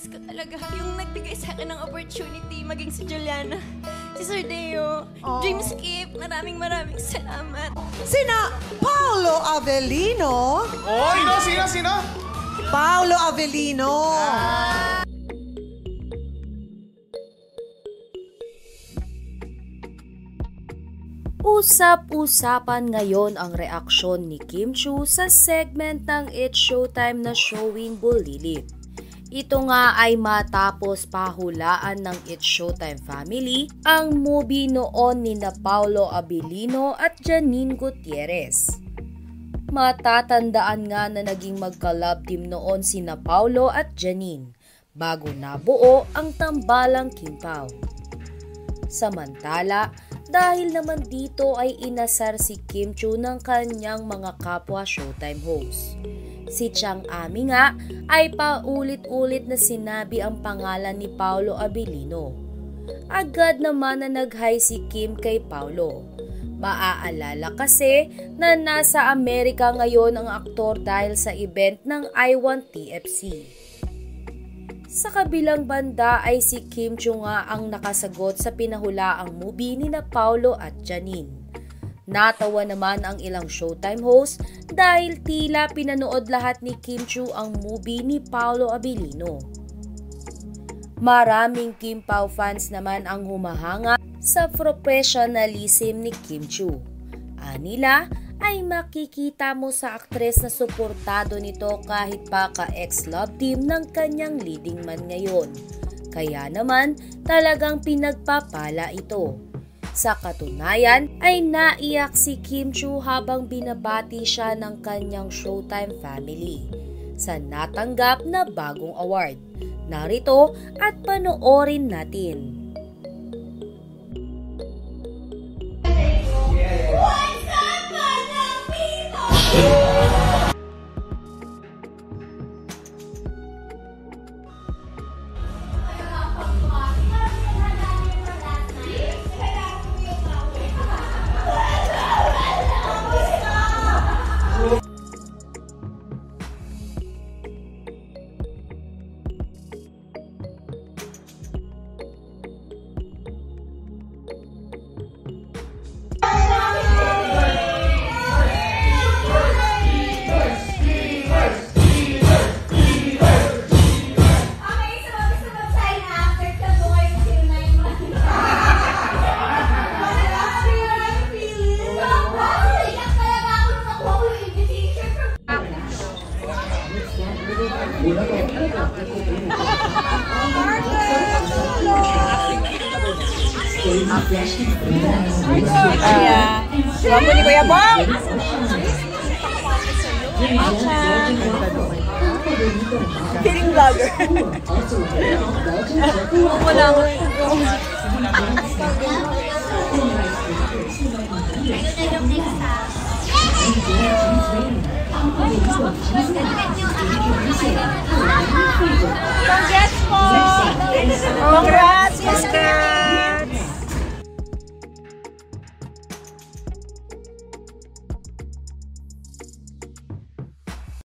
miss ko talaga yung nagbigay sa akin ng opportunity maging si Juliana. Si Sir Deo. Dreamscape, maraming salamat. Sina Paolo Avellino. Oh, sino? Paolo Avellino. Usap-usapan ngayon ang reaksyon ni Kim Chiu sa segment ng It's Showtime na showing Bulilit. Ito nga ay matapos pahulaan ng It's Showtime family ang movie noon ni na Paolo Avellino at Janine Gutierrez. Matatandaan nga na naging magka-love team noon sina Paolo at Janine bago nabuo ang tambalang Kim Pao. Samantala, dahil naman dito ay inasar si Kim Chiu ng kanyang mga kapwa Showtime host. Si Chang Ami nga ay paulit-ulit na sinabi ang pangalan ni Paolo Avellino. Agad naman na nag-hi si Kim kay Paolo. Maaalala kasi na nasa Amerika ngayon ang aktor dahil sa event ng I Want TFC. Sa kabilang banda ay si Kim Chiu nga ang nakasagot sa pinahulaang movie ni na Paolo at Janine. Natawa naman ang ilang Showtime host dahil tila pinanood lahat ni Kim Chiu ang movie ni Paolo Avellino. Maraming Kim Pao fans naman ang humahanga sa professionalism ni Kim Chiu. Anila ay makikita mo sa aktres na suportado nito kahit pa ka-ex-love team ng kanyang leading man ngayon. Kaya naman talagang pinagpapala ito. Sa katunayan ay naiyak si Kim Chiu habang binabati siya ng kanyang Showtime family sa natanggap na bagong award. Narito at panoorin natin. Guwapo ni Kuya Bong! Feeling vlogger. Wala mo.